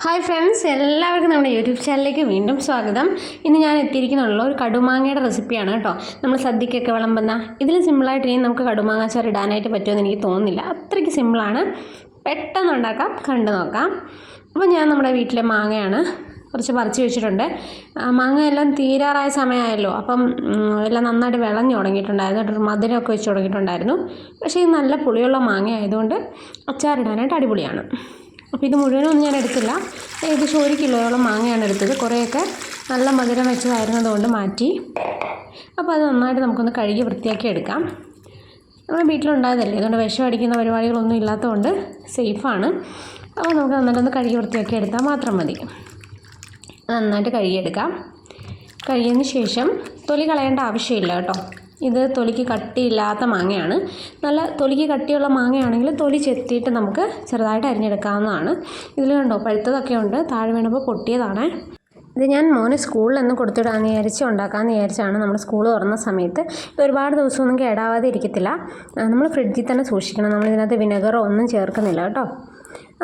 Hi friends, എല്ലാവർക്കും നമ്മുടെ YouTube ചാനലിലേക്ക് വീണ്ടും സ്വാഗതം. ഇന്ന് ഞാൻ എത്തിയിരിക്കുന്നുള്ള ഒരു കടുമാങ്ങയുടെ റെസിപ്പിയാണ് കേട്ടോ. നമ്മൾ സദ്യക്കൊക്കെ വിളമ്പുന്ന ഇതിൽ സിമ്പിളായിട്ട് ഇനി നമുക്ക് കടുമാങ്ങ അച്ചാർ ഇടാനായിട്ട് പറ്റുമെന്ന് എനിക്ക് തോന്നുന്നില്ല. അത്രയ്ക്ക് സിമ്പിളാണ്, പെട്ടെന്ന് ഉണ്ടാക്കാം, കണ്ടു നോക്കാം. അപ്പോൾ ഞാൻ നമ്മുടെ വീട്ടിലെ മാങ്ങയാണ് കുറച്ച് പറിച്ച് വെച്ചിട്ടുണ്ട്. മാങ്ങ എല്ലാം തീരാറായ സമയമായല്ലോ, അപ്പം എല്ലാം നന്നായിട്ട് വിളഞ്ഞു തുടങ്ങിയിട്ടുണ്ടായിരുന്നു, മധുരമൊക്കെ വെച്ച് തുടങ്ങിയിട്ടുണ്ടായിരുന്നു. പക്ഷേ ഇത് നല്ല പുളിയുള്ള മാങ്ങ ആയതുകൊണ്ട് അച്ചാറിടാനായിട്ട് അടിപൊളിയാണ്. അപ്പോൾ ഇത് മുഴുവനൊന്നും ഞാൻ എടുത്തില്ല, ഏകദേശം 1 കിലോയോളം മാങ്ങയാണ് എടുത്തത്. കുറേയൊക്കെ നല്ല മധുരം വെച്ചതായിരുന്നതുകൊണ്ട് മാറ്റി. അപ്പോൾ അത് നന്നായിട്ട് നമുക്കൊന്ന് കഴുകി വൃത്തിയാക്കി എടുക്കാം. നമ്മുടെ വീട്ടിലുണ്ടായതല്ലേ, അതുകൊണ്ട് വിഷം അടിക്കുന്ന പരിപാടികളൊന്നും ഇല്ലാത്തതുകൊണ്ട് സേഫാണ്. അപ്പോൾ നമുക്ക് നന്നായിട്ടൊന്ന് കഴുകി വൃത്തിയാക്കി എടുത്താൽ മാത്രം മതി. നന്നായിട്ട് കഴുകിയെടുക്കാം. കഴുകിയതിന് ശേഷം തൊലി കളയേണ്ട ആവശ്യമില്ല കേട്ടോ. ഇത് തൊലിക്ക് കട്ടിയില്ലാത്ത മാങ്ങയാണ്. നല്ല തൊലിക്ക് കട്ടിയുള്ള മാങ്ങയാണെങ്കിൽ തൊലി ചെത്തിയിട്ട് നമുക്ക് ചെറുതായിട്ട് അരിഞ്ഞെടുക്കാവുന്നതാണ്. ഇതിൽ കണ്ടോ, പഴുത്തതൊക്കെ ഉണ്ട്, താഴെ വീണപ്പോൾ പൊട്ടിയതാണ്. ഇത് ഞാൻ മോനെ സ്കൂളിൽ നിന്ന് കൊടുത്തിടാമെന്ന് വിചാരിച്ച് ഉണ്ടാക്കാമെന്ന് വിചാരിച്ചാണ്. നമ്മൾ സ്കൂൾ തുറന്ന സമയത്ത് ഇത് ഒരുപാട് ദിവസമൊന്നും കേടാവാതെ ഇരിക്കത്തില്ല. നമ്മൾ ഫ്രിഡ്ജിൽ തന്നെ സൂക്ഷിക്കണം. നമ്മളിതിനകത്ത് വിനെഗറോ ഒന്നും ചേർക്കുന്നില്ല കേട്ടോ.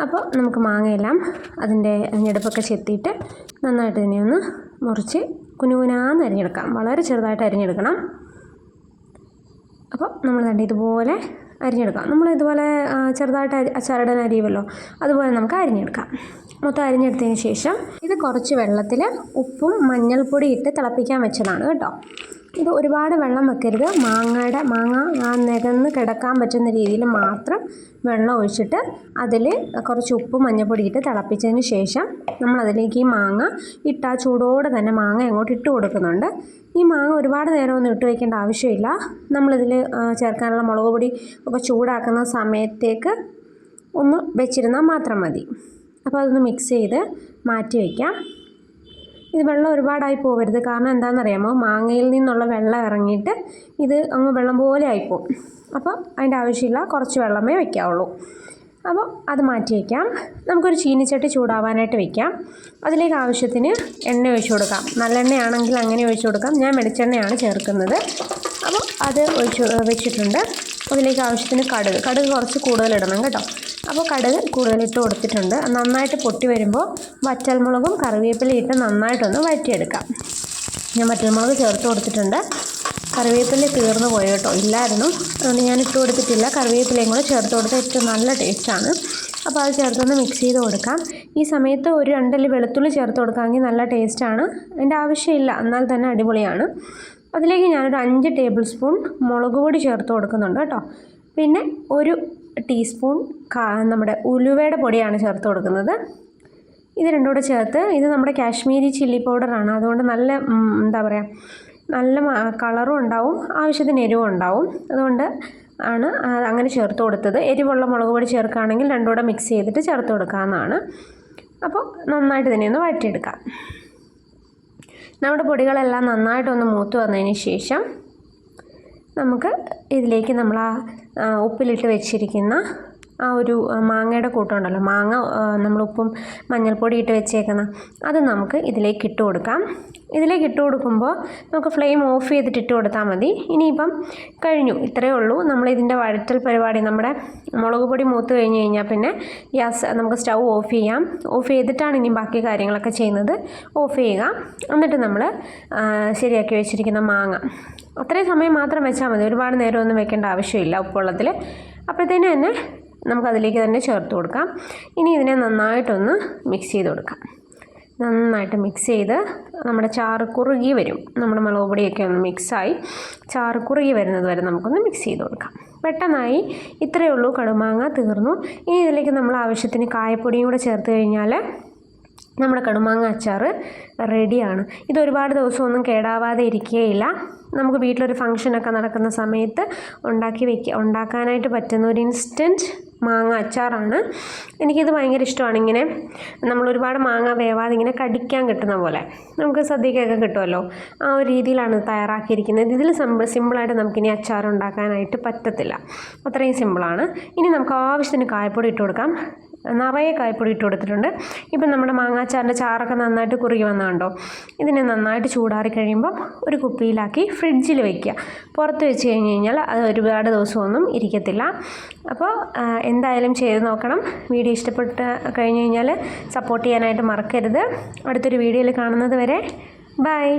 അപ്പോൾ നമുക്ക് മാങ്ങയെല്ലാം അതിൻ്റെ ഞെടുപ്പൊക്കെ ചെത്തിയിട്ട് നന്നായിട്ട് ഇതിനെ ഒന്ന് മുറിച്ച് കുനുകുനാന്ന് അരിഞ്ഞെടുക്കാം. വളരെ ചെറുതായിട്ട് അരിഞ്ഞെടുക്കണം. അപ്പോൾ നമ്മൾ കണ്ട് ഇതുപോലെ അരിഞ്ഞെടുക്കാം. നമ്മളിതുപോലെ ചെറുതായിട്ട് അച്ചാറിടാൻ അരിയുമല്ലോ, അതുപോലെ നമുക്ക് അരിഞ്ഞെടുക്കാം. മൊത്തം അരിഞ്ഞെടുത്തതിന് ശേഷം ഇത് കുറച്ച് വെള്ളത്തിൽ ഉപ്പും മഞ്ഞൾപ്പൊടി ഇട്ട് തിളപ്പിക്കാൻ വെച്ചതാണ് കേട്ടോ. ഇത് ഒരുപാട് വെള്ളം വെക്കരുത്. മാങ്ങ നികന്ന് കിടക്കാൻ പറ്റുന്ന രീതിയിൽ മാത്രം വെള്ളം ഒഴിച്ചിട്ട് അതിൽ കുറച്ച് ഉപ്പും മഞ്ഞൾപ്പൊടി ഇട്ട് തിളപ്പിച്ചതിന് ശേഷം നമ്മളതിലേക്ക് ഈ മാങ്ങ ഇട്ട് ആ ചൂടോടെ തന്നെ മാങ്ങ അങ്ങോട്ട് ഇട്ട് കൊടുക്കുന്നുണ്ട്. ഈ മാങ്ങ ഒരുപാട് നേരമൊന്നും ഇട്ട് വയ്ക്കേണ്ട ആവശ്യമില്ല. നമ്മളിതിൽ ചേർക്കാനുള്ള മുളക് പൊടി ഒക്കെ ചൂടാക്കുന്ന സമയത്തേക്ക് ഒന്ന് വെച്ചിരുന്നാൽ മാത്രം മതി. അപ്പോൾ അതൊന്ന് മിക്സ് ചെയ്ത് മാറ്റി വയ്ക്കാം. ഇത് വെള്ളം ഒരുപാടായി പോകരുത്, കാരണം എന്താണെന്നറിയാമോ, മാങ്ങയിൽ നിന്നുള്ള വെള്ളം ഇറങ്ങിയിട്ട് ഇത് അങ്ങ് വെള്ളം പോലെ ആയിപ്പോവും. അപ്പോൾ അതിൻ്റെ ആവശ്യമില്ല, കുറച്ച് വെള്ളമേ വയ്ക്കാവുള്ളൂ. അപ്പോൾ അത് മാറ്റി വയ്ക്കാം. നമുക്കൊരു ചീനിച്ചട്ടി ചൂടാവാനായിട്ട് വയ്ക്കാം. അതിലേക്ക് ആവശ്യത്തിന് എണ്ണ ഒഴിച്ചു കൊടുക്കാം. നല്ലെണ്ണയാണെങ്കിൽ അങ്ങനെ ഒഴിച്ചു കൊടുക്കാം. ഞാൻ വെളിച്ചെണ്ണയാണ് ചേർക്കുന്നത്. അപ്പോൾ അത് വെച്ചിട്ടുണ്ട്. അതിലേക്ക് ആവശ്യത്തിന് കടുക് കുറച്ച് കൂടുതലിടണം കേട്ടോ. അപ്പോൾ കടുക് കൂടുതലിട്ട് കൊടുത്തിട്ടുണ്ട്. നന്നായിട്ട് പൊട്ടി വരുമ്പോൾ വറ്റൽമുളകും കറിവേപ്പിലയും ഇട്ട് നന്നായിട്ടൊന്ന് വഴറ്റിയെടുക്കാം. ഞാൻ വറ്റൽമുളക് ചേർത്ത് കൊടുത്തിട്ടുണ്ട്. കറിവേപ്പില തീർന്നു പോയി കേട്ടോ, ഇല്ലായിരുന്നു, അതുകൊണ്ട് ഞാൻ ഇട്ട് കൊടുത്തിട്ടില്ല. കറിവേപ്പിലയും കൂടെ ചേർത്ത് കൊടുത്താൽ ഏറ്റവും നല്ല ടേസ്റ്റാണ്. അപ്പോൾ അത് ചേർത്തൊന്ന് മിക്സ് ചെയ്ത് കൊടുക്കാം. ഈ സമയത്ത് ഒരു 2 അല്ലി വെളുത്തുള്ളി ചേർത്ത് കൊടുക്കാമെങ്കിൽ നല്ല ടേസ്റ്റാണ്. അതിൻ്റെ ആവശ്യമില്ല, എന്നാൽ തന്നെ അടിപൊളിയാണ്. അതിലേക്ക് ഞാനൊരു 5 ടേബിൾ സ്പൂൺ മുളക് പൊടി ചേർത്ത് കൊടുക്കുന്നുണ്ട് കേട്ടോ. പിന്നെ 1 ടീസ്പൂൺ നമ്മുടെ ഉലുവയുടെ പൊടിയാണ് ചേർത്ത് കൊടുക്കുന്നത്. ഇത് രണ്ടും കൂടെ ചേർത്ത്, ഇത് നമ്മുടെ കാശ്മീരി ചില്ലി പൗഡറാണ്, അതുകൊണ്ട് നല്ല എന്താ പറയുക, നല്ല കളറും ഉണ്ടാവും, ആവശ്യത്തിന് എരിവും ഉണ്ടാവും. അതുകൊണ്ട് ആണ് അങ്ങനെ ചേർത്ത് കൊടുത്തത്. എരിവുള്ള മുളക് പൊടി ചേർക്കുകയാണെങ്കിൽ രണ്ടും കൂടെ മിക്സ് ചെയ്തിട്ട് ചേർത്ത് കൊടുക്കാവുന്നതാണ്. അപ്പോൾ നന്നായിട്ട് തന്നെ ഒന്ന് വഴറ്റിയെടുക്കാം. നമ്മുടെ പൊടികളെല്ലാം നന്നായിട്ടൊന്ന് മൂത്ത് വന്നതിന് ശേഷം നമുക്ക് ഇതിലേക്ക് നമ്മൾ ഉപ്പിലിട്ട് വെച്ചിരിക്കുന്ന ആ ഒരു മാങ്ങയുടെ കൂട്ടമുണ്ടല്ലോ, മാങ്ങ നമ്മൾ ഉപ്പും മഞ്ഞൾപ്പൊടി ഇട്ട് വെച്ചേക്കുന്ന അത് നമുക്ക് ഇതിലേക്ക് ഇട്ട് കൊടുക്കാം. ഇതിലേക്ക് ഇട്ട് കൊടുക്കുമ്പോൾ നമുക്ക് ഫ്ലെയിം ഓഫ് ചെയ്തിട്ട് ഇട്ട് കൊടുത്താൽ മതി. ഇനിയിപ്പം കഴിഞ്ഞു, ഇത്രയേ ഉള്ളൂ. നമ്മളിതിൻ്റെ വഴറ്റൽ പരിപാടി, നമ്മുടെ മുളക് പൊടി മൂത്ത് കഴിഞ്ഞ് കഴിഞ്ഞാൽ പിന്നെ നമുക്ക് സ്റ്റൗ ഓഫ് ചെയ്യാം. ഓഫ് ചെയ്തിട്ടാണ് ഇനി ബാക്കി കാര്യങ്ങളൊക്കെ ചെയ്യുന്നത്. ഓഫ് ചെയ്യുക. എന്നിട്ട് നമ്മൾ ശരിയാക്കി വെച്ചിരിക്കുന്ന മാങ്ങ അത്രയും സമയം മാത്രം വെച്ചാൽ മതി, ഒരുപാട് നേരമൊന്നും വെക്കേണ്ട ആവശ്യമില്ല ഉപ്പുവെള്ളത്തിൽ. അപ്പോഴത്തേന് തന്നെ നമുക്കതിലേക്ക് തന്നെ ചേർത്ത് കൊടുക്കാം. ഇനി ഇതിനെ നന്നായിട്ടൊന്ന് മിക്സ് ചെയ്ത് കൊടുക്കാം. നന്നായിട്ട് മിക്സ് ചെയ്ത് നമ്മുടെ ചാറ് കുറുകി വരും. നമ്മുടെ മുളക് പൊടിയൊക്കെ ഒന്ന് മിക്സായി ചാറ് കുറുകി വരുന്നത് വരെ നമുക്കൊന്ന് മിക്സ് ചെയ്ത് കൊടുക്കാം. പെട്ടെന്നായി. ഇത്രയേ ഉള്ളൂ, കടുമാങ്ങ തീർന്നു. ഇനി ഇതിലേക്ക് നമ്മൾ ആവശ്യത്തിന് കായപ്പൊടിയും കൂടെ ചേർത്ത് കഴിഞ്ഞാൽ നമ്മുടെ കടുമാങ്ങ അച്ചാർ റെഡിയാണ്. ഇത് ഒരുപാട് ദിവസമൊന്നും കേടാവാതെ ഇരിക്കുകയില്ല. നമുക്ക് വീട്ടിലൊരു ഫംഗ്ഷനൊക്കെ നടക്കുന്ന സമയത്ത് ഉണ്ടാക്കാനായിട്ട് പറ്റുന്ന ഒരു ഇൻസ്റ്റൻറ്റ് മാങ്ങ അച്ചാറാണ്. എനിക്കിത് ഭയങ്കര ഇഷ്ടമാണ്. ഇങ്ങനെ നമ്മൾ ഒരുപാട് മാങ്ങ വേവാതെ ഇങ്ങനെ കടിക്കാൻ കിട്ടുന്ന പോലെ നമുക്ക് സദ്യക്കൊക്കെ കിട്ടുമല്ലോ, ആ ഒരു രീതിയിലാണ് തയ്യാറാക്കിയിരിക്കുന്നത്. ഇതിൽ സിമ്പിളായിട്ട് നമുക്കിനി അച്ചാർ ഉണ്ടാക്കാനായിട്ട് പറ്റത്തില്ല, അത്രയും സിമ്പിളാണ്. ഇനി നമുക്ക് ആവശ്യത്തിന് കായപ്പൊടി ഇട്ട് കൊടുക്കാം. നിറയെ കായപ്പൊടി ഇട്ട് കൊടുത്തിട്ടുണ്ട്. ഇപ്പം നമ്മുടെ മാങ്ങാച്ചാറിൻ്റെ ചാറൊക്കെ നന്നായിട്ട് കുറുകി വന്നതുണ്ടോ. ഇതിനെ നന്നായിട്ട് ചൂടാറി കഴിയുമ്പം ഒരു കുപ്പിയിലാക്കി ഫ്രിഡ്ജിൽ വയ്ക്കുക. പുറത്ത് വെച്ച് കഴിഞ്ഞ് കഴിഞ്ഞാൽ അത് ഒരുപാട് ദിവസമൊന്നും ഇരിക്കത്തില്ല. അപ്പോൾ എന്തായാലും ചെയ്ത് നോക്കണം. വീഡിയോ ഇഷ്ടപ്പെട്ട് കഴിഞ്ഞ് കഴിഞ്ഞാൽ സപ്പോർട്ട് ചെയ്യാനായിട്ട് മറക്കരുത്. അടുത്തൊരു വീഡിയോയിൽ കാണുന്നത് വരെ ബൈ.